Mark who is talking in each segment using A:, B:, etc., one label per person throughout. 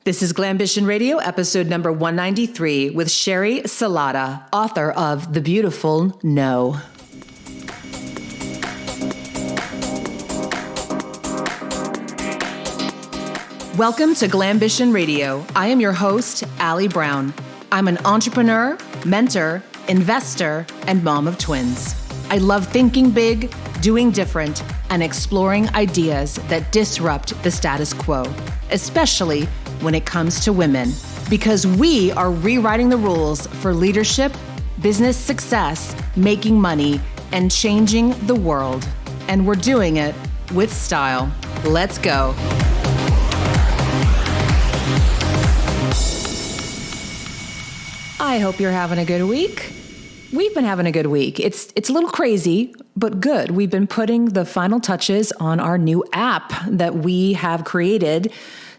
A: This is Glambition Radio, episode number 193 with Sheri Salata, author of The Beautiful No. Welcome to Glambition Radio. I am your host, Allie Brown. I'm an entrepreneur, mentor, investor, and mom of twins. I love thinking big, doing different, and exploring ideas that disrupt the status quo, especially when it comes to women, because we are rewriting the rules for leadership, business success, making money, and changing the world. And we're doing it with style. Let's go. I hope you're having a good week. We've been having a good week. It's a little crazy, but good. We've been putting the final touches on our new app that we have created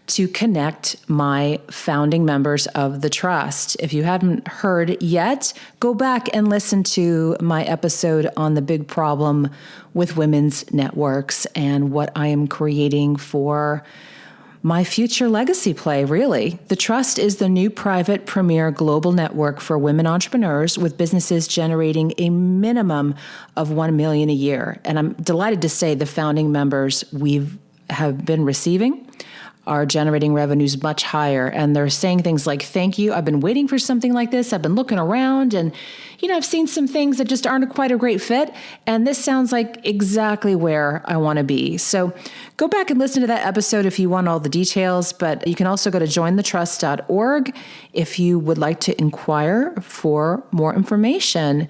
A: to connect my founding members of the trust. If you haven't heard yet, go back and listen to my episode on the big problem with women's networks and what I am creating for my future legacy play, really. The Trust is the new private premier global network for women entrepreneurs with businesses generating a minimum of $1 million a year. And I'm delighted to say the founding members have been receiving are generating revenues much higher. And they're saying things like, thank you. I've been waiting for something like this. I've been looking around and, I've seen some things that just aren't quite a great fit. And this sounds like exactly where I want to be. So go back and listen to that episode if you want all the details, but you can also go to jointhetrust.org if you would like to inquire for more information.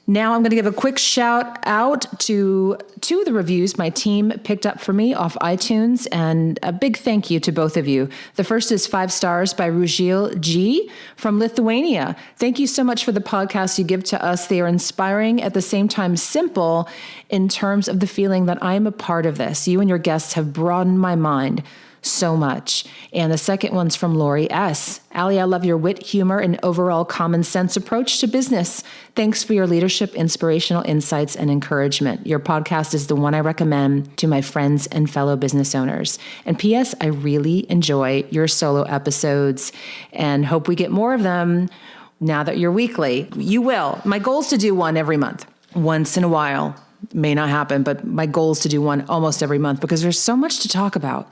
A: Now I'm going to give a quick shout out to two of the reviews my team picked up for me off iTunes, and a big thank you to both of you. The first is 5 stars by Rugil G from Lithuania. Thank you so much for the podcast you give to us. They are inspiring, at the same time simple, in terms of the feeling that I am a part of this. You and your guests have broadened my mind so much. And the second one's from Lori S. Allie, I love your wit, humor, and overall common sense approach to business. Thanks for your leadership, inspirational insights, and encouragement. Your podcast is the one I recommend to my friends and fellow business owners. And P.S., I really enjoy your solo episodes and hope we get more of them now that you're weekly. You will. My goal is to do one every month. Once in a while. May not happen, but my goal is to do one almost every month because there's so much to talk about.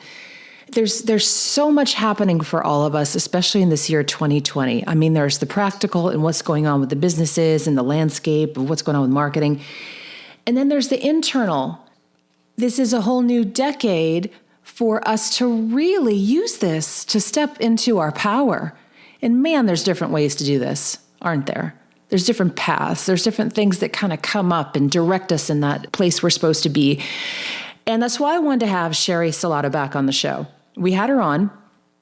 A: There's so much happening for all of us, especially in this year 2020. I mean, there's the practical and what's going on with the businesses and the landscape of what's going on with marketing. And then there's the internal. This is a whole new decade for us to really use this to step into our power. And man, there's different ways to do this, aren't there? There's different paths. There's different things that kind of come up and direct us in that place we're supposed to be. And that's why I wanted to have Sheri Salata back on the show. We had her on,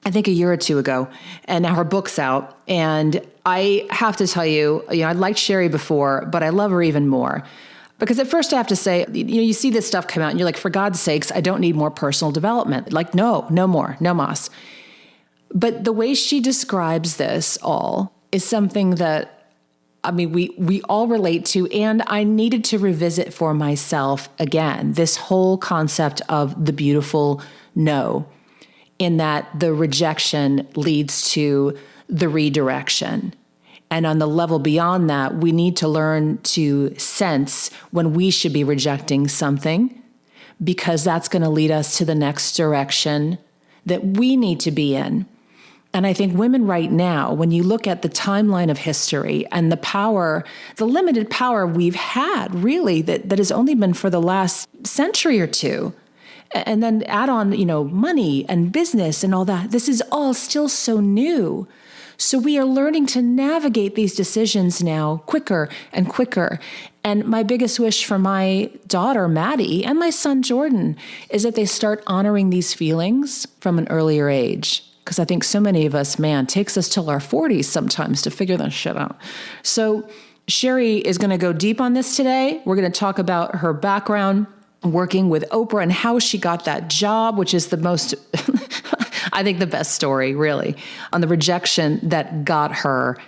A: I think, a year or two ago, and now her book's out. And I have to tell you, I liked Sheri before, but I love her even more. Because at first I have to say, you see this stuff come out and you're like, for God's sakes, I don't need more personal development. Like, no more, no mas. But the way she describes this all is something that, we all relate to, and I needed to revisit for myself again, this whole concept of the beautiful no, in that the rejection leads to the redirection. And on the level beyond that, we need to learn to sense when we should be rejecting something, because that's going to lead us to the next direction that we need to be in. And I think women right now, when you look at the timeline of history and the power, the limited power we've had, really, that has only been for the last century or two, and then add on, money and business and all that, this is all still so new. So we are learning to navigate these decisions now quicker and quicker. And my biggest wish for my daughter, Maddie, and my son, Jordan, is that they start honoring these feelings from an earlier age. Because I think so many of us, takes us till our 40s sometimes to figure that shit out. So Sheri is going to go deep on this today. We're going to talk about her background working with Oprah and how she got that job, which is the most, I think, the best story, really, on the rejection that got her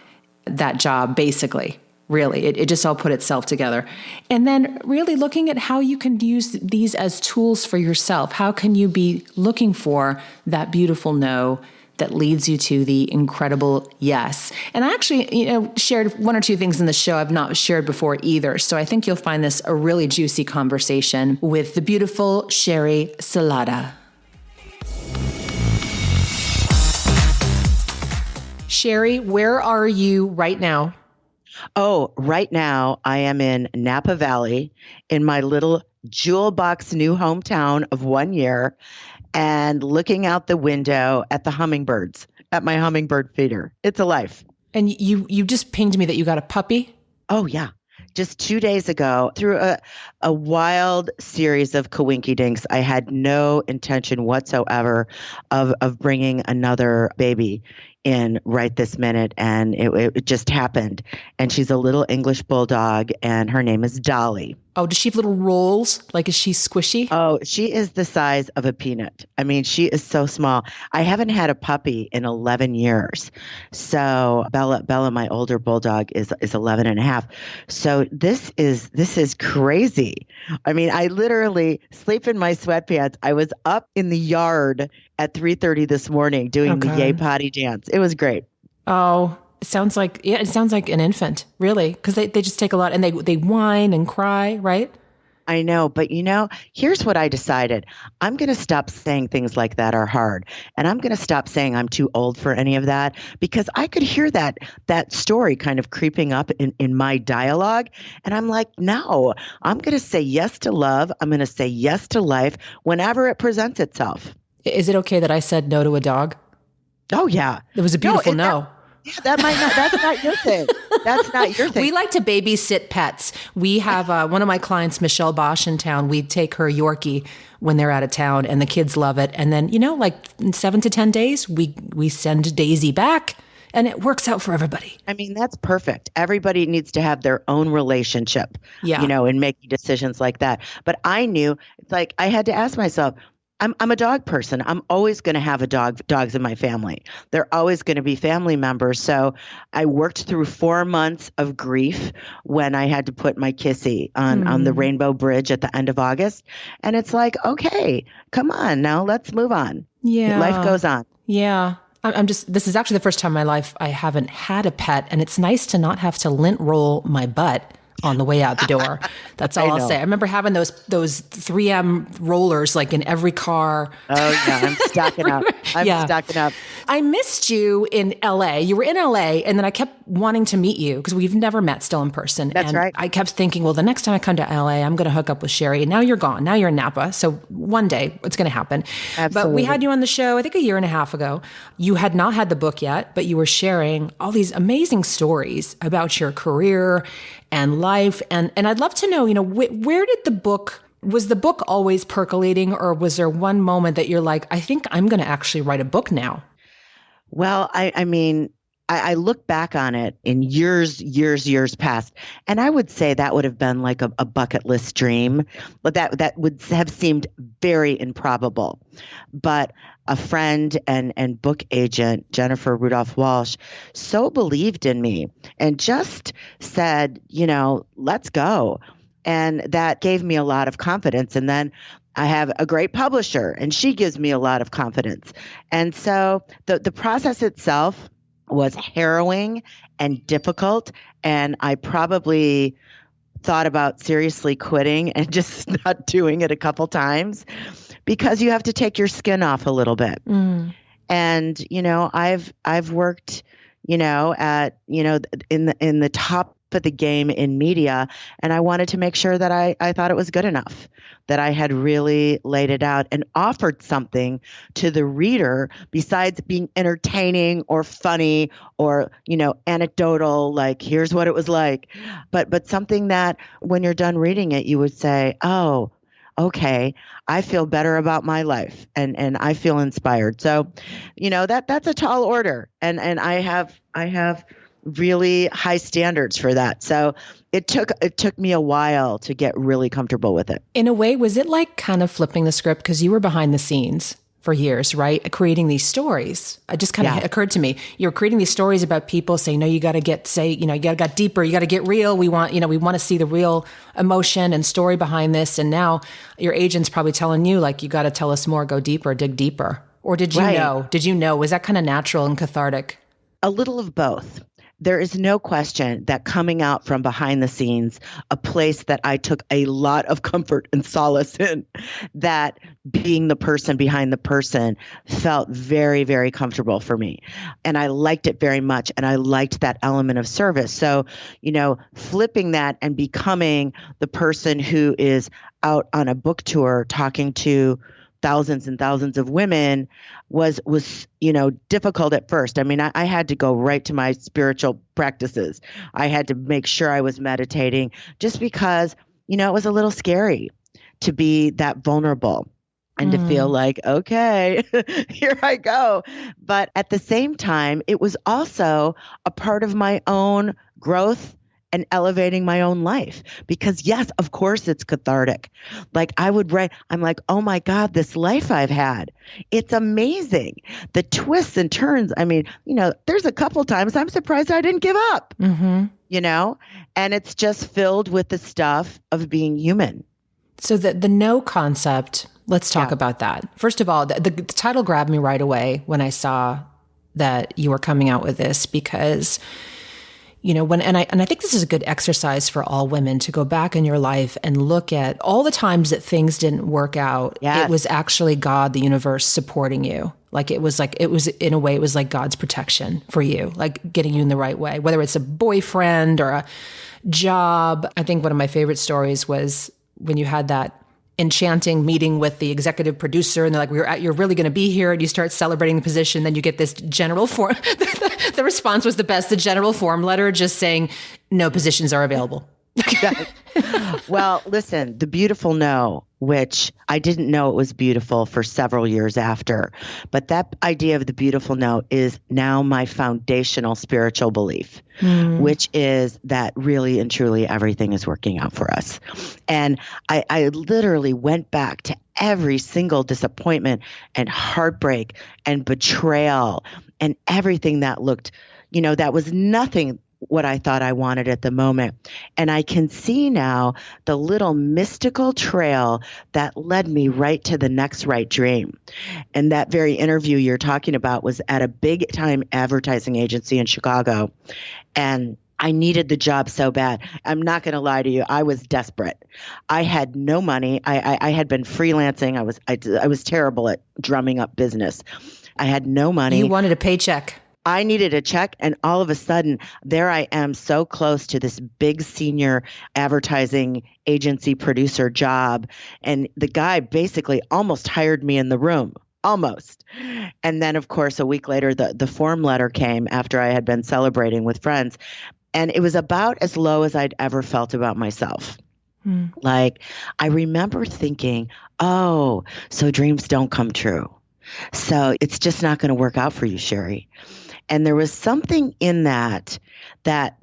A: that job, basically. Really, it just all put itself together. And then really looking at how you can use these as tools for yourself. How can you be looking for that beautiful no that leads you to the incredible yes. And I actually, shared one or two things in the show I've not shared before either. So I think you'll find this a really juicy conversation with the beautiful Sheri Salata. Sheri, where are you right now?
B: Oh, right now I am in Napa Valley in my little jewel box new hometown of 1 year, and looking out the window at the hummingbirds, at my hummingbird feeder. It's a life.
A: And you just pinged me that you got a puppy?
B: Oh, yeah. Just 2 days ago, through a wild series of coinkydinks, I had no intention whatsoever of bringing another baby in right this minute, and it just happened. And she's a little English bulldog, and her name is Dolly.
A: Oh, does she have little rolls? Like, is she squishy?
B: Oh, she is the size of a peanut. I mean, she is so small. I haven't had a puppy in 11 years. So Bella, my older bulldog, is 11 and a half. So this is crazy. I mean, I literally sleep in my sweatpants. I was up in the yard at 3:30 this morning doing the yay potty dance. It was great.
A: Oh, it sounds like an infant, really, because they just take a lot, and they whine and cry, right?
B: I know, but here's what I decided. I'm going to stop saying things like that are hard, and I'm going to stop saying I'm too old for any of that, because I could hear that story kind of creeping up in my dialogue, and I'm like, no, I'm going to say yes to love. I'm going to say yes to life whenever it presents itself.
A: Is it okay that I said no to a dog?
B: Oh, yeah.
A: It was a beautiful no.
B: That's not your thing. That's not your thing.
A: We like to babysit pets. We have one of my clients, Michelle Bosch, in town. We take her Yorkie when they're out of town, and the kids love it. And then, like in 7 to 10 days, we send Daisy back, and it works out for everybody.
B: I mean, that's perfect. Everybody needs to have their own relationship, in making decisions like that. But I knew, it's like, I had to ask myself, I'm a dog person. I'm always going to have dogs in my family. They're always going to be family members. So I worked through 4 months of grief when I had to put my kissy on the Rainbow Bridge at the end of August. And it's like, okay, come on now, let's move on.
A: Yeah.
B: Life goes on.
A: Yeah. This is actually the first time in my life I haven't had a pet, and it's nice to not have to lint roll my butt on the way out the door. That's all I'll say. I remember having those 3M rollers like in every car.
B: Oh yeah, I'm stocking up. Stocking up.
A: I missed you in LA. You were in LA, and then I kept wanting to meet you because we've never met still in person.
B: That's right.
A: I kept thinking, well, the next time I come to LA, I'm going to hook up with Sheri. And now you're gone. Now you're in Napa. So one day it's going to happen.
B: Absolutely.
A: But we had you on the show, I think 1.5 years ago. You had not had the book yet, but you were sharing all these amazing stories about your career and life. And I'd love to know, where did was the book always percolating, or was there one moment that you're like, I think I'm going to actually write a book now?
B: Well, I mean, I look back on it in years past, and I would say that would have been like a bucket list dream, but that would have seemed very improbable. But a friend and book agent, Jennifer Rudolph Walsh, so believed in me and just said, let's go. And that gave me a lot of confidence. And then I have a great publisher, and she gives me a lot of confidence. And so the process itself was harrowing and difficult. And I probably thought about seriously quitting and just not doing it a couple times, because you have to take your skin off a little bit. And, I've worked, at, in the top of the game in media, and I wanted to make sure that I thought it was good enough, that I had really laid it out and offered something to the reader besides being entertaining or funny or, anecdotal, like, here's what it was like, but something that when you're done reading it, you would say, oh, okay, I feel better about my life and I feel inspired. So, that's a tall order. And I have really high standards for that. So it took me a while to get really comfortable with it.
A: In a way, was it like kind of flipping the script? Because you were behind the scenes for years, right? Creating these stories. It just kind of occurred to me. You're creating these stories about people saying, no, you got to you got to get deeper. You got to get real. We want to see the real emotion and story behind this. And now your agent's probably telling you, like, you got to tell us more, go deeper, dig deeper. Or did you
B: Right.
A: know? Did you know? Was that kind of natural and cathartic?
B: A little of both. There is no question that coming out from behind the scenes, a place that I took a lot of comfort and solace in, that being the person behind the person felt very, very comfortable for me. And I liked it very much. And I liked that element of service. So, flipping that and becoming the person who is out on a book tour talking to thousands and thousands of women was difficult at first. I mean, I had to go right to my spiritual practices. I had to make sure I was meditating just because, it was a little scary to be that vulnerable and to feel like, okay, here I go. But at the same time, it was also a part of my own growth and elevating my own life. Because yes, of course it's cathartic. Like I would write, I'm like, oh my God, this life I've had. It's amazing. The twists and turns. I mean, there's a couple times I'm surprised I didn't give up, and it's just filled with the stuff of being human.
A: So the no concept, let's talk about that. First of all, the title grabbed me right away when I saw that you were coming out with this, because I think this is a good exercise for all women to go back in your life and look at all the times that things didn't work out.
B: Yes.
A: It was actually God, the universe, supporting you. It was in a way, it was like God's protection for you, like getting you in the right way, whether it's a boyfriend or a job. I think one of my favorite stories was when you had that enchanting meeting with the executive producer and they're like, you're really going to be here, and you start celebrating the position. Then you get this general form. The response was the best. The general form letter just saying no positions are available.
B: Well, listen, the beautiful no, which I didn't know it was beautiful for several years after, but that idea of the beautiful no is now my foundational spiritual belief, which is that really and truly everything is working out for us. And I literally went back to every single disappointment and heartbreak and betrayal and everything that looked, that was nothing what I thought I wanted at the moment. And I can see now the little mystical trail that led me right to the next right dream. And that very interview you're talking about was at a big time advertising agency in Chicago. And I needed the job so bad. I'm not going to lie to you. I was desperate. I had no money. I had been freelancing. I was terrible at drumming up business. I had no money.
A: You wanted a paycheck.
B: I needed a check, and all of a sudden, there I am so close to this big senior advertising agency producer job. And the guy basically almost hired me in the room, almost. And then, of course, a week later, the form letter came after I had been celebrating with friends. And it was about as low as I'd ever felt about myself. Like, I remember thinking, oh, so dreams don't come true. So it's just not going to work out for you, Sheri. And there was something in that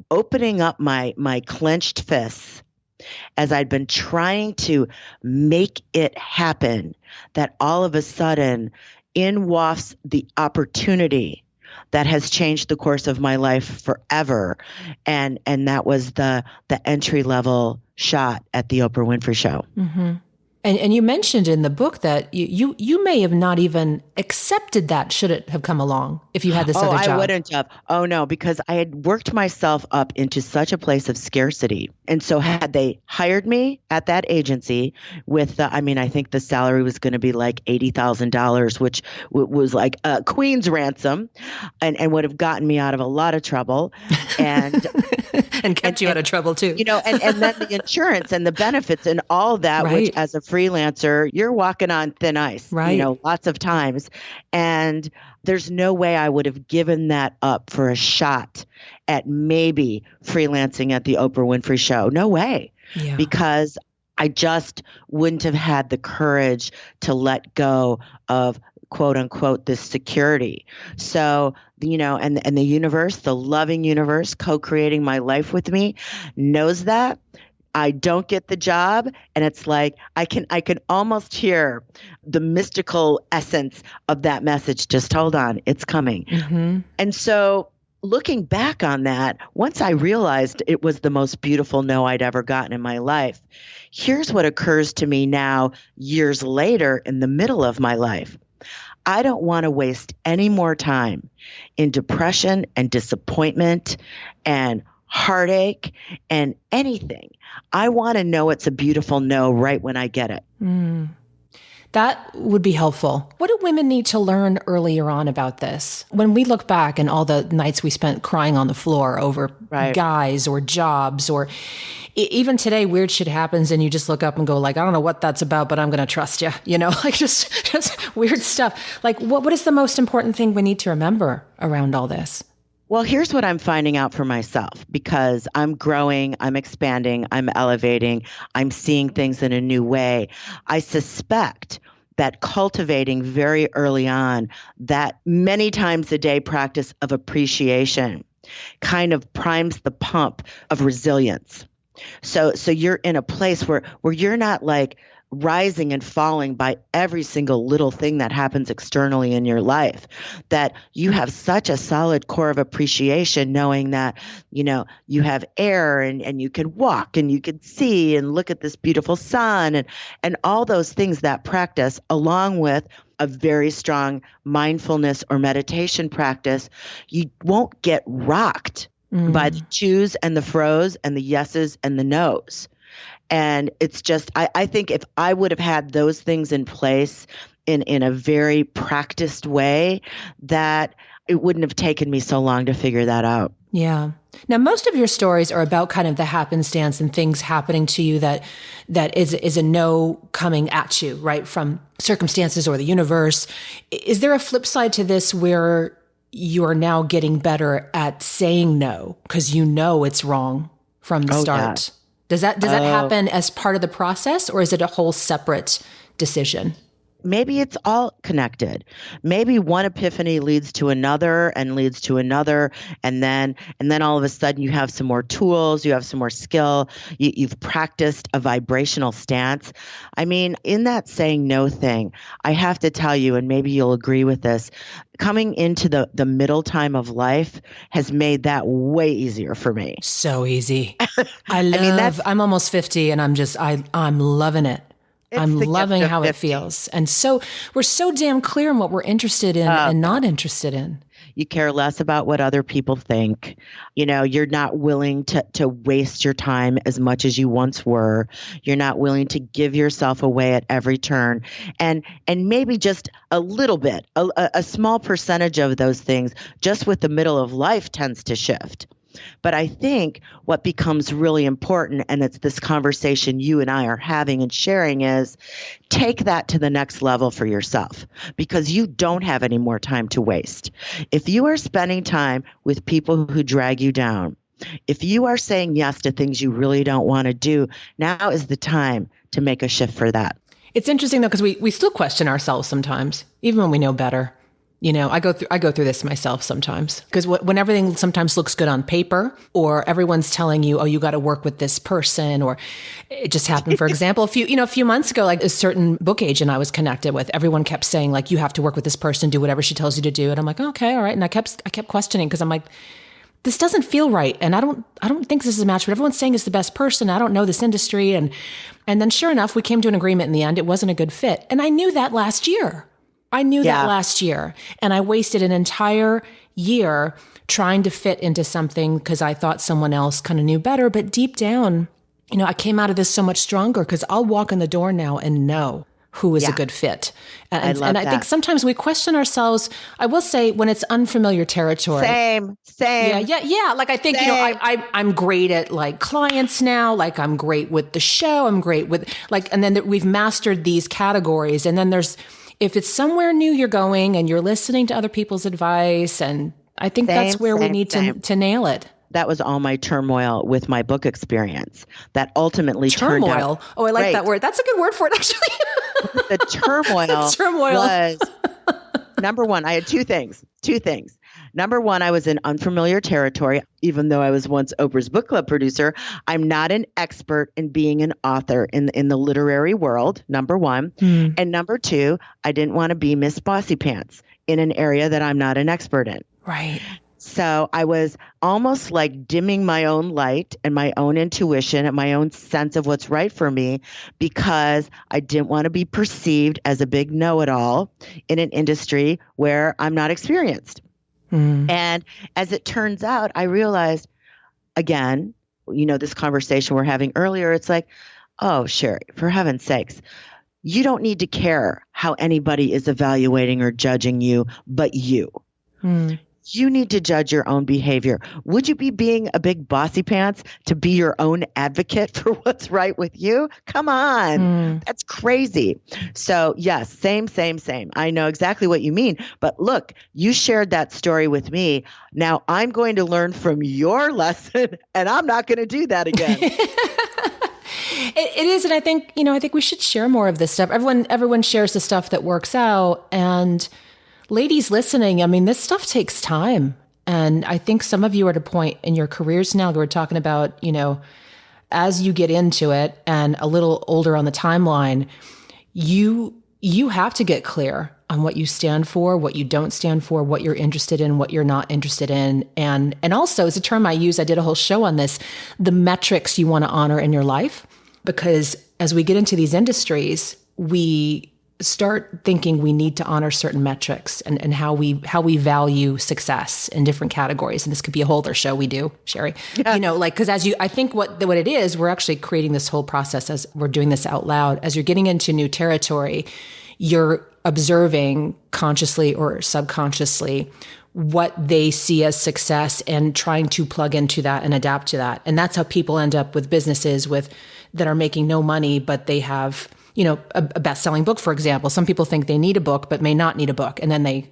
B: opening up my clenched fists as I'd been trying to make it happen, that all of a sudden in wafts the opportunity that has changed the course of my life forever. And that was the entry level shot at the Oprah Winfrey Show.
A: Mm-hmm. And you mentioned in the book that you may have not even accepted that should it have come along if you had this other job.
B: I wouldn't have. Oh, no, because I had worked myself up into such a place of scarcity. And so had they hired me at that agency with, I think the salary was going to be like $80,000, which was like a queen's ransom and would have gotten me out of a lot of trouble. And
A: and kept you out of trouble too.
B: And then the insurance and the benefits and all that,
A: right.
B: Which as a freelancer, you're walking on thin ice,
A: right.
B: Lots of times. And there's no way I would have given that up for a shot at maybe freelancing at the Oprah Winfrey Show. No way.
A: Yeah. Because
B: I just wouldn't have had the courage to let go of quote unquote this security. So, and the universe, the loving universe co-creating my life with me knows that. I don't get the job, and it's like I can almost hear the mystical essence of that message. Just hold on, it's coming. Mm-hmm. And so looking back on that, once I realized it was the most beautiful no I'd ever gotten in my life, here's what occurs to me now years later in the middle of my life. I don't want to waste any more time in depression and disappointment and heartache and anything. I want to know it's a beautiful no right when I get it.
A: That would be helpful. What do women need to learn earlier on about this? When we look back and all the nights we spent crying on the floor over guys or jobs, or even today, weird shit happens and you just look up and go like, I don't know what that's about, but I'm going to trust you, like just weird stuff. Like what is the most important thing we need to remember around all this?
B: Well, here's what I'm finding out for myself, because I'm growing, I'm expanding, I'm elevating, I'm seeing things in a new way. I suspect that cultivating very early on that many times a day practice of appreciation kind of primes the pump of resilience. So you're in a place where you're not like rising and falling by every single little thing that happens externally in your life, that you have such a solid core of appreciation, knowing that, you have air and you can walk and you can see and look at this beautiful sun and all those things. That practice, along with a very strong mindfulness or meditation practice, you won't get rocked by the choose and the froze and the yeses and the nos. And it's just, I think if I would have had those things in place in a very practiced way, that it wouldn't have taken me so long to figure that out.
A: Yeah. Now, most of your stories are about kind of the happenstance and things happening to you that is a no coming at you, right, from circumstances or the universe. Is there a flip side to this where you are now getting better at saying no because it's wrong from the start?
B: Yeah.
A: Does that happen as part of the process, or is it a whole separate decision?
B: Maybe it's all connected. Maybe one epiphany leads to another and leads to another. And then all of a sudden you have some more tools, you have some more skill, you've practiced a vibrational stance. I mean, in that saying no thing, I have to tell you, and maybe you'll agree with this, coming into the middle time of life has made that way easier for me.
A: So easy. I'm almost 50 and I'm loving it. I'm loving how it feels. And so we're so damn clear on what we're interested in and not interested in.
B: You care less about what other people think. You're not willing to waste your time as much as you once were. You're not willing to give yourself away at every turn. And maybe just a little bit, a small percentage of those things just with the middle of life tends to shift. But I think what becomes really important, and it's this conversation you and I are having and sharing, is take that to the next level for yourself, because you don't have any more time to waste. If you are spending time with people who drag you down, if you are saying yes to things you really don't want to do, now is the time to make a shift for that.
A: It's interesting though, because we still question ourselves sometimes, even when we know better. I go through this myself sometimes, because when everything sometimes looks good on paper, or everyone's telling you, oh, you got to work with this person, or it just happened, for example, a few months ago, like a certain book agent I was connected with, everyone kept saying like, you have to work with this person, do whatever she tells you to do. And I'm like, okay, all right. And I kept questioning, because I'm like, this doesn't feel right. And I don't think this is a match, but everyone's saying it's the best person. I don't know this industry. And then sure enough, we came to an agreement in the end. It wasn't a good fit. And I knew that last year. That last year, and I wasted an entire year trying to fit into something because I thought someone else kind of knew better. But deep down, I came out of this so much stronger, because I'll walk in the door now and know who is a good fit. And I think sometimes we question ourselves. I will say, when it's unfamiliar territory.
B: Same.
A: Yeah. Like I think, I'm great at like clients now. Like I'm great with the show. I'm great with and then we've mastered these categories. And then if it's somewhere new you're going and you're listening to other people's advice, and I think that's where we need to nail it.
B: That was all my turmoil with my book experience that ultimately turned out.
A: Oh, I like that word. That's a good word for it, actually.
B: The turmoil was, number one, I had two things. Number one, I was in unfamiliar territory. Even though I was once Oprah's book club producer, I'm not an expert in being an author in the literary world, number one. And number two, I didn't want to be Miss Bossy Pants in an area that I'm not an expert in.
A: Right.
B: So I was almost like dimming my own light and my own intuition and my own sense of what's right for me because I didn't want to be perceived as a big know-it-all in an industry where I'm not experienced. And as it turns out, I realized, again, this conversation we're having earlier, it's like, oh, Sheri, for heaven's sakes, you don't need to care how anybody is evaluating or judging you, but you. You need to judge your own behavior. Would you be being a big bossy pants to be your own advocate for what's right with you? Come on. That's crazy. So yes, same. I know exactly what you mean. But look, you shared that story with me. Now I'm going to learn from your lesson and I'm not going to do that again.
A: It is. And I think we should share more of this stuff. Everyone shares the stuff that works out. And ladies listening, I mean, this stuff takes time. And I think some of you are at a point in your careers now that we're talking about, as you get into it and a little older on the timeline, you have to get clear on what you stand for, what you don't stand for, what you're interested in, what you're not interested in. And also, as a term I use, I did a whole show on this, the metrics you want to honor in your life. Because as we get into these industries, we start thinking we need to honor certain metrics and how we value success in different categories. And this could be a whole other show we do, Sheri. Yeah. Because I think what it is, we're actually creating this whole process as we're doing this out loud. As you're getting into new territory, you're observing consciously or subconsciously what they see as success and trying to plug into that and adapt to that. And that's how people end up with businesses that are making no money, but they have a best-selling book, for example. Some people think they need a book, but may not need a book. And then they,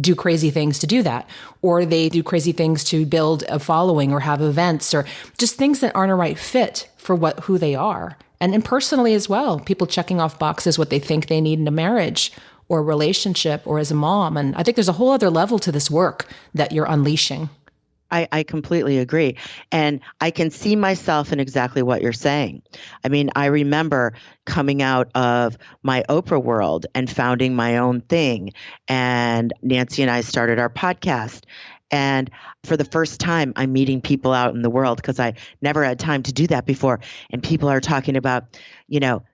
A: do crazy things to do that. Or they do crazy things to build a following or have events or just things that aren't a right fit for who they are. And personally as well, people checking off boxes, what they think they need in a marriage or a relationship or as a mom. And I think there's a whole other level to this work that you're unleashing.
B: I completely agree. And I can see myself in exactly what you're saying. I mean, I remember coming out of my Oprah world and founding my own thing. And Nancy and I started our podcast. And for the first time, I'm meeting people out in the world because I never had time to do that before. And people are talking about,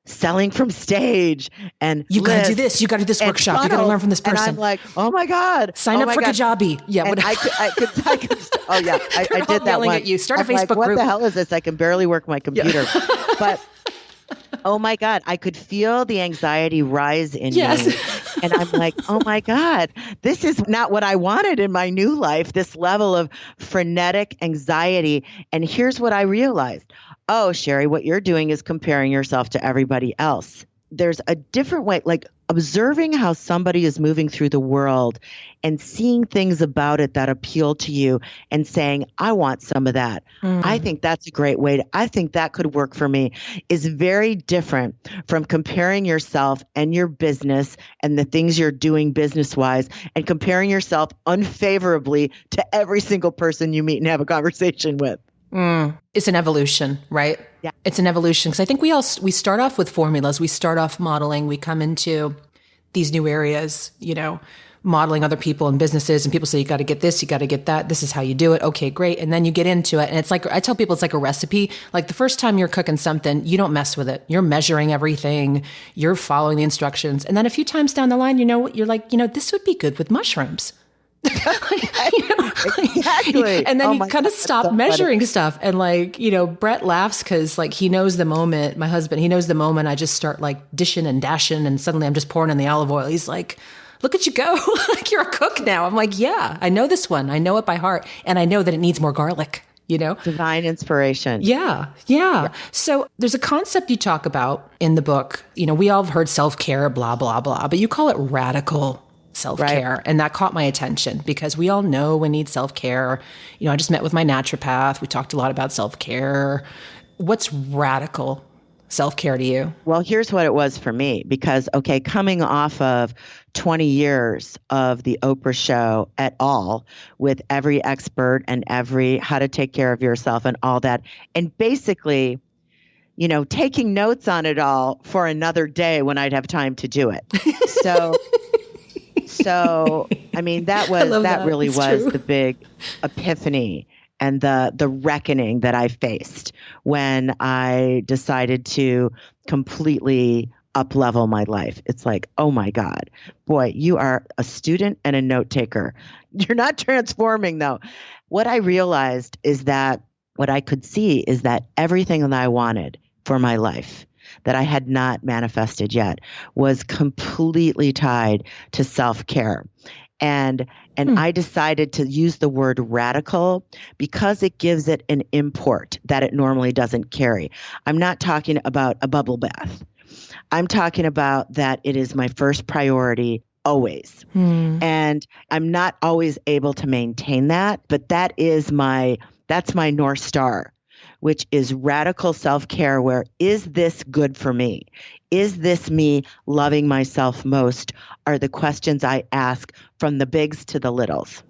B: selling from stage and
A: you got to do this. You got to do this workshop. You got to learn from this person.
B: And I'm like, oh my God.
A: Sign up for Kajabi. Yeah.
B: And I could, oh yeah. I did that one.
A: At you. Start a Facebook
B: group.
A: What
B: the hell is this? I can barely work my computer. Yeah. But oh my God, I could feel the anxiety rise in me. And I'm like, oh my God, this is not what I wanted in my new life, this level of frenetic anxiety. And here's what I realized. Oh, Sheri, what you're doing is comparing yourself to everybody else. There's a different way, like observing how somebody is moving through the world and seeing things about it that appeal to you and saying, I want some of that. I think that's a great way I think that could work for me is very different from comparing yourself and your business and the things you're doing business-wise and comparing yourself unfavorably to every single person you meet and have a conversation with.
A: It's an evolution, right?
B: Yeah.
A: It's an evolution. Because I think we start off with formulas. We start off modeling. We come into these new areas, modeling other people and businesses. And people say, you got to get this, you got to get that. This is how you do it. Okay, great. And then you get into it. And it's like, I tell people it's like a recipe. Like the first time you're cooking something, you don't mess with it. You're measuring everything. You're following the instructions. And then a few times down the line, you're like, this would be good with mushrooms.
B: Exactly.
A: And then you kind of stop measuring stuff. And Brett laughs because he knows the moment, my husband, he knows the moment I just start dishing and dashing and suddenly I'm just pouring in the olive oil. He's like, look at you go. You're a cook now. I'm like, yeah, I know this one. I know it by heart. And I know that it needs more garlic,
B: Divine inspiration.
A: Yeah. So there's a concept you talk about in the book. We all have heard self-care, blah, blah, blah, but you call it radical self-care. Right. And that caught my attention because we all know we need self-care. I just met with my naturopath. We talked a lot about self-care. What's radical self-care to you?
B: Well, here's what it was for me because, coming off of 20 years of the Oprah show at all with every expert and every how to take care of yourself and all that. And basically, taking notes on it all for another day when I'd have time to do it. So, I mean, that really was true. The big epiphany and the reckoning that I faced when I decided to completely up-level my life. It's like, oh my God, boy, you are a student and a note taker. You're not transforming though. What I realized is that what I could see is that everything that I wanted for my life that I had not manifested yet was completely tied to self-care. And I decided to use the word radical because it gives it an import that it normally doesn't carry. I'm not talking about a bubble bath. I'm talking about that it is my first priority always. And I'm not always able to maintain that, but that's my North Star, which is radical self-care, where is this good for me? Is this me loving myself most? Are the questions I ask from the bigs to the littles.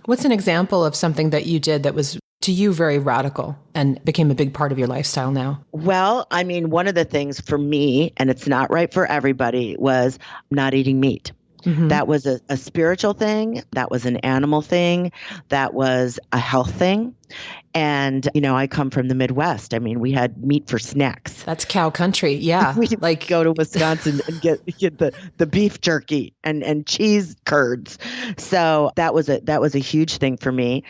A: What's an example of something that you did that was to you very radical and became a big part of your lifestyle now?
B: Well, I mean, one of the things for me, and it's not right for everybody, was not eating meat. That was a spiritual thing. That was an animal thing. That was a health thing. And, I come from the Midwest. I mean, we had meat for snacks.
A: That's cow country. Yeah.
B: We'd go to Wisconsin and get the beef jerky and cheese curds. So that was a huge thing for me.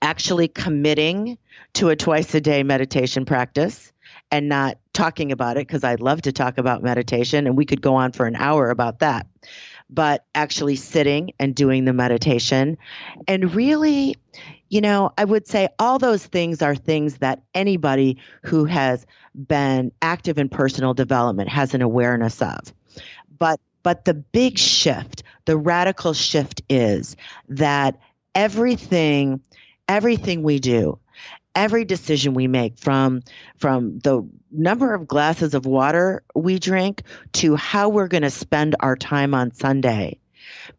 B: Actually committing to a twice a day meditation practice and not talking about it, because I love to talk about meditation and we could go on for an hour about that. But actually sitting and doing the meditation and really, I would say all those things are things that anybody who has been active in personal development has an awareness of. But the big shift, the radical shift is that everything we do, every decision we make, from the number of glasses of water we drink to how we're going to spend our time on Sunday,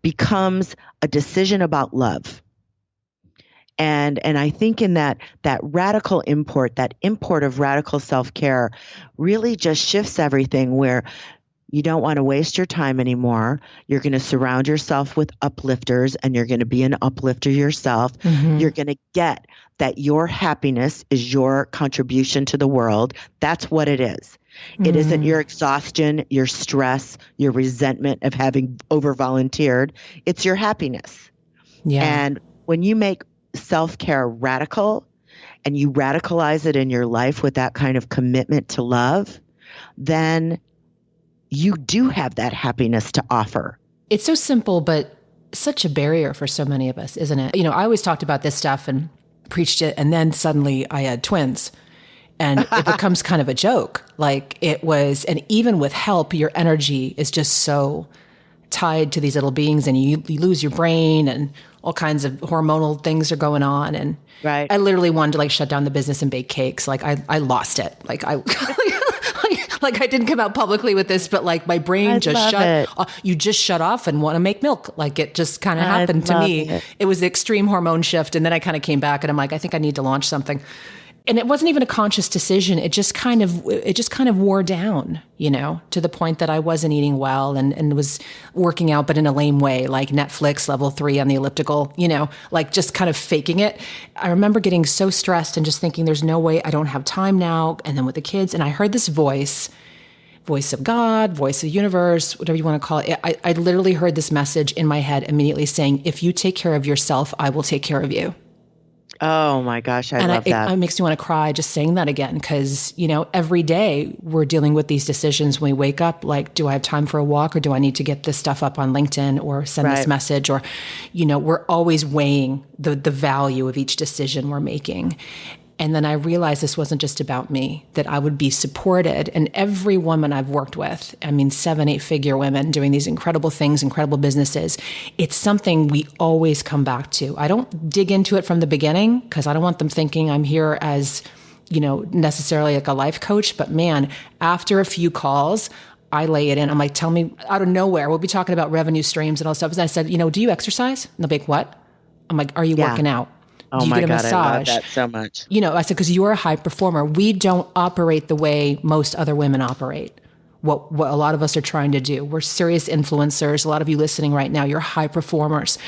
B: becomes a decision about love. And I think in that radical import, that import of radical self-care really just shifts everything, where you don't want to waste your time anymore. You're going to surround yourself with uplifters, and you're going to be an uplifter yourself. You're going to get that your happiness is your contribution to the world. That's what it is. It isn't your exhaustion, your stress, your resentment of having over-volunteered. It's your happiness.
A: Yeah.
B: And when you make self-care radical and you radicalize it in your life with that kind of commitment to love, then you do have that happiness to offer.
A: It's so simple, but such a barrier for so many of us, isn't it? I always talked about this stuff and preached it, and then suddenly I had twins. And it becomes kind of a joke. Like it was, and even with help, your energy is just so tied to these little beings, and you lose your brain, and all kinds of hormonal things are going on. And
B: right.
A: I literally wanted to shut down the business and bake cakes. I lost it. I didn't come out publicly with this, but my brain just shut off. You just shut off and want to make milk. It just kind of happened to me. It was the extreme hormone shift. And then I kind of came back and I'm like, I think I need to launch something. And it wasn't even a conscious decision. It just kind of wore down, to the point that I wasn't eating well and was working out, but in a lame way, like Netflix level 3 on the elliptical, just kind of faking it. I remember getting so stressed and just thinking there's no way, I don't have time now. And then with the kids, and I heard this voice of God, voice of the universe, whatever you want to call it. I literally heard this message in my head immediately saying, if you take care of yourself, I will take care of you.
B: Oh my gosh, I love that.
A: It makes me want to cry just saying that again, because, every day we're dealing with these decisions when we wake up, do I have time for a walk, or do I need to get this stuff up on LinkedIn or send this message, or, we're always weighing the value of each decision we're making. And then I realized this wasn't just about me, that I would be supported. And every woman I've worked with, 7, 8 figure women doing these incredible things, incredible businesses, it's something we always come back to. I don't dig into it from the beginning because I don't want them thinking I'm here as, necessarily like a life coach. But man, after a few calls, I lay it in. I'm like, tell me out of nowhere, we'll be talking about revenue streams and all stuff. And I said, do you exercise? And they'll be like, what? I'm like, are you working out?
B: Oh my God, I love that so much.
A: I said, because you're a high performer. We don't operate the way most other women operate. what a lot of us are trying to do. We're serious influencers. A lot of you listening right now, you're high performers.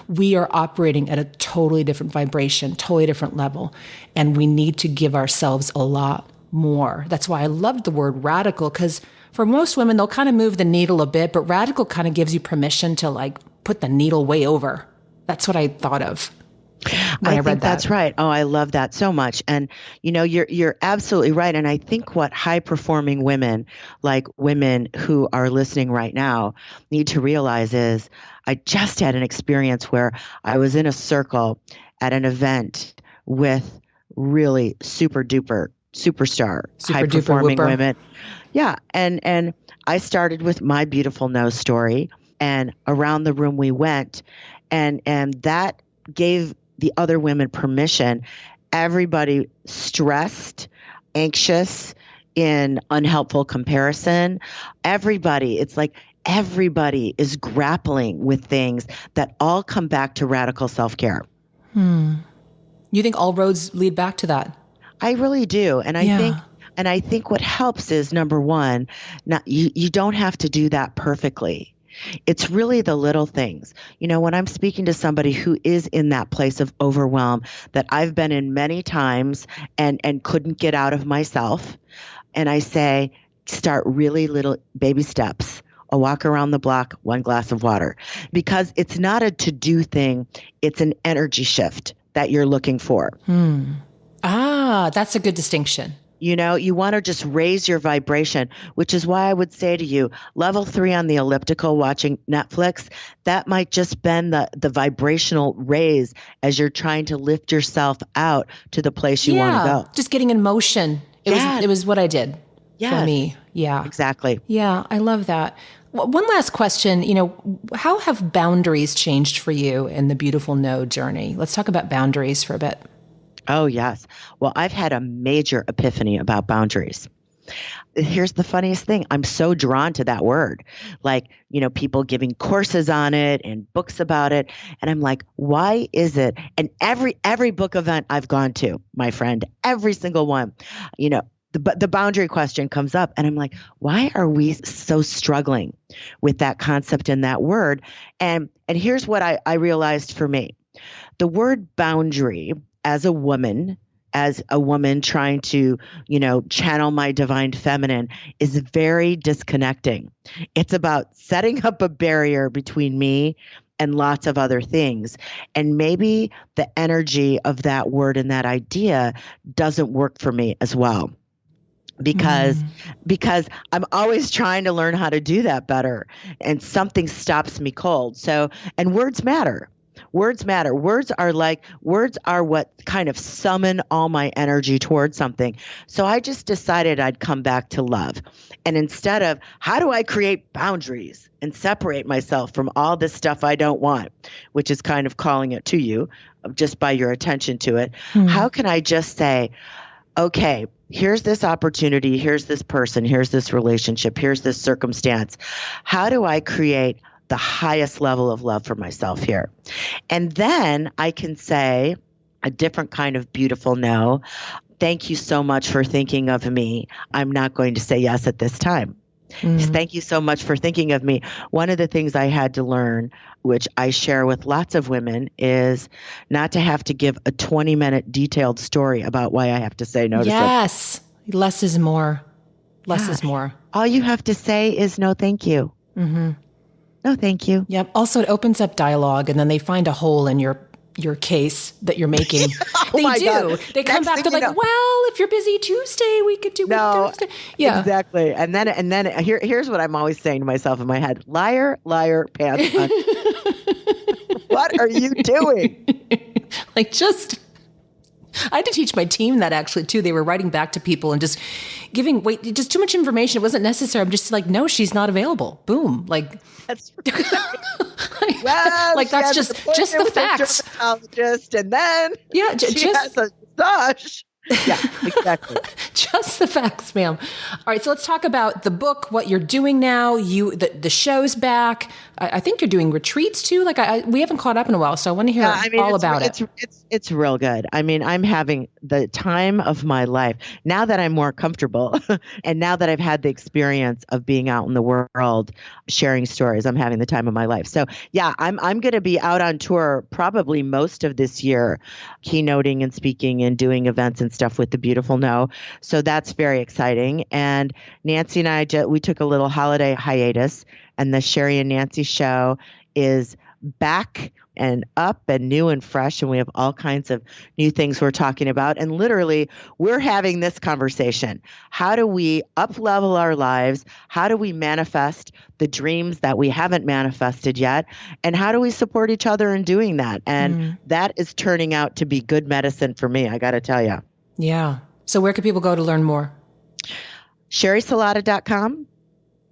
A: We are operating at a totally different vibration, totally different level. And we need to give ourselves a lot more. That's why I loved the word radical, because for most women, they'll kind of move the needle a bit, but radical kind of gives you permission to like put the needle way over. That's what I thought of when I read that.
B: That's right. Oh, I love that so much. And you're absolutely right. And I think what high performing women, like women who are listening right now, need to realize is I just had an experience where I was in a circle at an event with really super duper superstar high performing women. Yeah. And I started with my beautiful nose story, and around the room we went, and that gave the other women permission. Everybody stressed, anxious, in unhelpful comparison. It's like everybody is grappling with things that all come back to radical self-care.
A: You think all roads lead back to that?
B: I really do. And I think what helps is, number one, you don't have to do that perfectly. It's really the little things. When I'm speaking to somebody who is in that place of overwhelm that I've been in many times and couldn't get out of myself, and I say, start really little baby steps. A walk around the block, one glass of water. Because it's not a to-do thing. It's an energy shift that you're looking for.
A: That's a good distinction.
B: You want to just raise your vibration, which is why I would say to you, level 3 on the elliptical watching Netflix, that might just been the vibrational raise as you're trying to lift yourself out to the place you want to go.
A: Just getting in motion. It was what I did for me. Yeah.
B: Exactly.
A: Yeah, I love that. One last question, how have boundaries changed for you in the Beautiful No journey? Let's talk about boundaries for a bit.
B: Oh, yes. Well, I've had a major epiphany about boundaries. Here's the funniest thing. I'm so drawn to that word, like, people giving courses on it and books about it. And I'm like, why is it? And every book event I've gone to, my friend, every single one, the boundary question comes up, and I'm like, why are we so struggling with that concept and that word? And here's what I realized for me. The word boundary, as a woman trying to, channel my divine feminine, is very disconnecting. It's about setting up a barrier between me and lots of other things. And maybe the energy of that word and that idea doesn't work for me as well. Because I'm always trying to learn how to do that better, and something stops me cold. So, and words matter. Words matter. Words are what kind of summon all my energy towards something. So I just decided I'd come back to love. And instead of how do I create boundaries and separate myself from all this stuff I don't want, which is kind of calling it to you just by your attention to it, how can I just say, okay, here's this opportunity, here's this person, here's this relationship, here's this circumstance. How do I create the highest level of love for myself here? And then I can say a different kind of beautiful no. Thank you so much for thinking of me. I'm not going to say yes at this time. Thank you so much for thinking of me. One of the things I had to learn, which I share with lots of women, is not to have to give a 20-minute detailed story about why I have to say no to something.
A: Yes. Less is more. Less is more.
B: All you have to say is no, thank you. No, thank you.
A: Yep. Also, it opens up dialogue, and then they find a hole in your case that you're making. They do.
B: God.
A: They come back to well, if you're busy Tuesday, we could do Thursday. Yeah,
B: exactly. And then here's what I'm always saying to myself in my head: liar, liar, pants on. What are you doing?
A: I had to teach my team that actually too. They were writing back to people and just just too much information. It wasn't necessary. I'm just like, no, she's not not Boom.
B: That's right. Well,
A: that's just the facts.
B: And then she has a massage. Yeah, exactly.
A: Just the facts, ma'am. All right, so let's talk about the book, what you're doing now. The show's back. I think you're doing retreats too. Like we haven't caught up in a while, so I want to hear all about it.
B: It's real good. I mean, I'm having the time of my life now that I'm more comfortable, and now that I've had the experience of being out in the world, sharing stories. I'm having the time of my life. So yeah, I'm going to be out on tour probably most of this year, keynoting and speaking and doing events and stuff with the Beautiful No. So that's very exciting. And Nancy and I we took a little holiday hiatus, and the Sheri and Nancy show is back and up and new and fresh, and we have all kinds of new things we're talking about. And literally, we're having this conversation. How do we up-level our lives? How do we manifest the dreams that we haven't manifested yet? And how do we support each other in doing that? And that is turning out to be good medicine for me, I got to tell you.
A: Yeah. So where can people go to learn more?
B: SheriSalata.com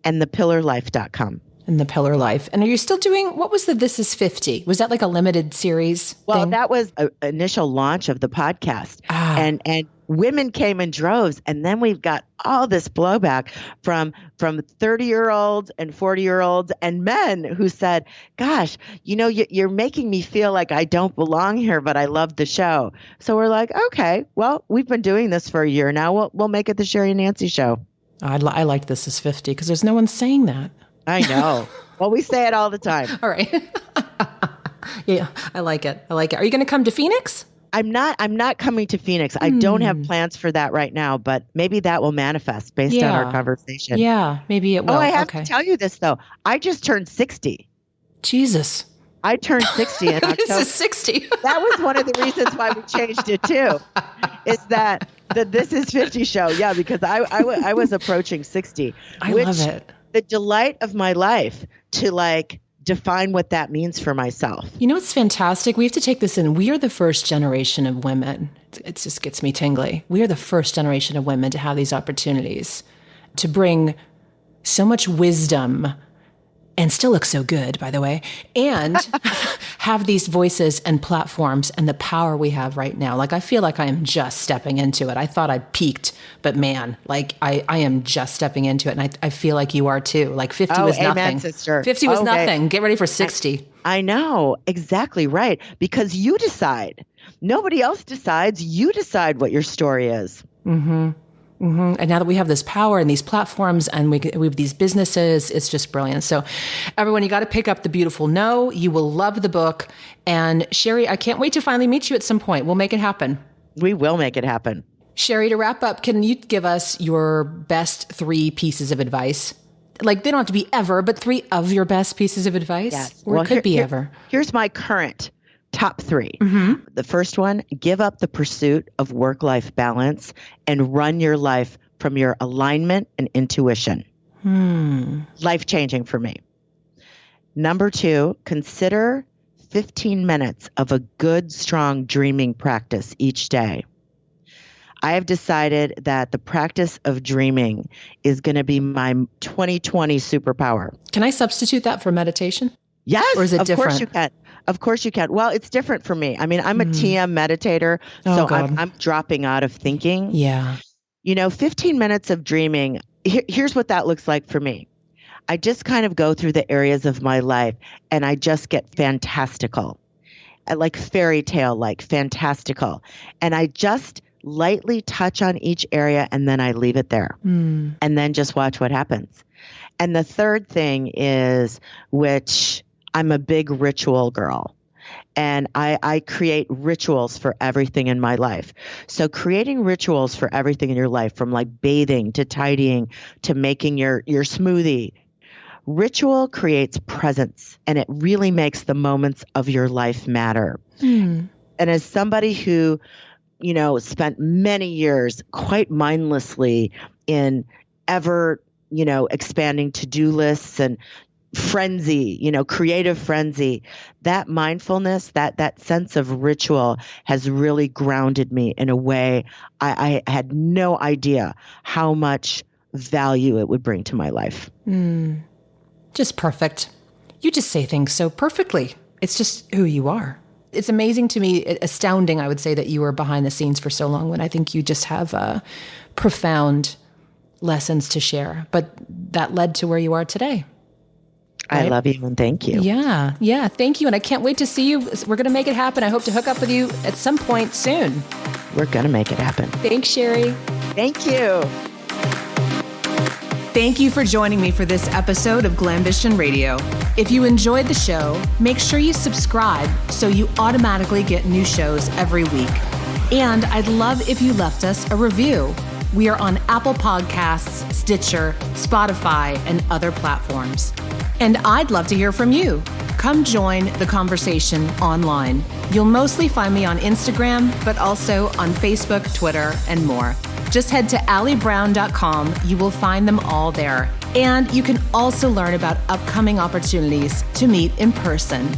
B: and thepillarlife.com.
A: And The Pillar Life. And are you still doing, what was the This Is 50? Was that like a limited series
B: Well,
A: thing?
B: that was an initial launch of the podcast. And women came in droves. And then we've got all this blowback from 30-year-olds and 40-year-olds and men who said, gosh, you're making me feel like I don't belong here, but I love the show. So we're like, okay, well, we've been doing this for a year now. We'll make it the Sheri and Nancy show.
A: I like This Is 50 because there's no one saying that.
B: I know. Well, we say it all the time.
A: All right. Yeah, I like it. Are you going to come to Phoenix?
B: I'm not coming to Phoenix. I don't have plans for that right now, but maybe that will manifest based on our conversation.
A: Yeah, maybe it will.
B: Oh, I have to tell you this though. I just turned 60.
A: Jesus.
B: I turned 60 in October.
A: This is 60.
B: That was one of the reasons why we changed it too. Is that the This Is 50 show? Yeah, because I was approaching 60.
A: I love it.
B: The delight of my life to define what that means for myself.
A: You know, it's fantastic. We have to take this in. We are the first generation of women. It just gets me tingly. We are the first generation of women to have these opportunities to bring so much wisdom and still look so good, by the way, and have these voices and platforms and the power we have right now. I feel like I am just stepping into it. I thought I peaked, but man, I am just stepping into it. And I feel like you are too. 50 was
B: amen,
A: nothing.
B: Sister.
A: 50 was nothing. Get ready for 60.
B: I know. Exactly right. Because you decide. Nobody else decides. You decide what your story is.
A: Mm-hmm. Mm-hmm. And now that we have this power and these platforms and we have these businesses, it's just brilliant. So everyone, you got to pick up The Beautiful No. You will love the book. And Sheri, I can't wait to finally meet you at some point. We'll make it happen.
B: We will make it happen.
A: Sheri, to wrap up, can you give us your best 3 pieces of advice? They don't have to be ever, but 3 of your best pieces of advice?
B: Yes.
A: Or it could be ever.
B: Here's my current top 3.
A: Mm-hmm.
B: The first one, give up the pursuit of work-life balance and run your life from your alignment and intuition. Life-changing for me. Number 2, consider 15 minutes of a good, strong dreaming practice each day. I have decided that the practice of dreaming is going to be my 2020 superpower.
A: Can I substitute that for meditation?
B: Yes,
A: or is it different?
B: Of course you can. Of course you can. Well, it's different for me. I mean, I'm a TM meditator, so I'm dropping out of thinking.
A: Yeah.
B: 15 minutes of dreaming, here's what that looks like for me. I just kind of go through the areas of my life and I just get fantastical. I like fairy tale, fantastical. And I just lightly touch on each area and then I leave it there. And then just watch what happens. And the third thing is, which I'm a big ritual girl, and I create rituals for everything in my life. So creating rituals for everything in your life, from bathing to tidying to making your smoothie. Ritual creates presence, and it really makes the moments of your life matter. And as somebody who, spent many years quite mindlessly in ever expanding to-do lists and frenzy, creative frenzy, that mindfulness, that sense of ritual has really grounded me in a way I had no idea how much value it would bring to my life.
A: Just perfect. You just say things so perfectly. It's just who you are. It's amazing to me, astounding, I would say, that you were behind the scenes for so long when I think you just have profound lessons to share. But that led to where you are today.
B: I love you and thank you.
A: Yeah. Yeah. Thank you. And I can't wait to see you. We're going to make it happen. I hope to hook up with you at some point soon.
B: We're going to make it happen.
A: Thanks, Sheri.
B: Thank you.
A: Thank you for joining me for this episode of Glambition Radio. If you enjoyed the show, make sure you subscribe so you automatically get new shows every week. And I'd love if you left us a review. We are on Apple Podcasts, Stitcher, Spotify, and other platforms. And I'd love to hear from you. Come join the conversation online. You'll mostly find me on Instagram, but also on Facebook, Twitter, and more. Just head to alliebrown.com. You will find them all there. And you can also learn about upcoming opportunities to meet in person.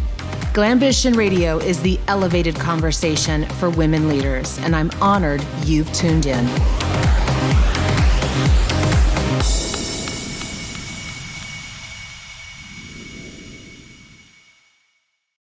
A: Glambition Radio is the elevated conversation for women leaders, and I'm honored you've tuned in.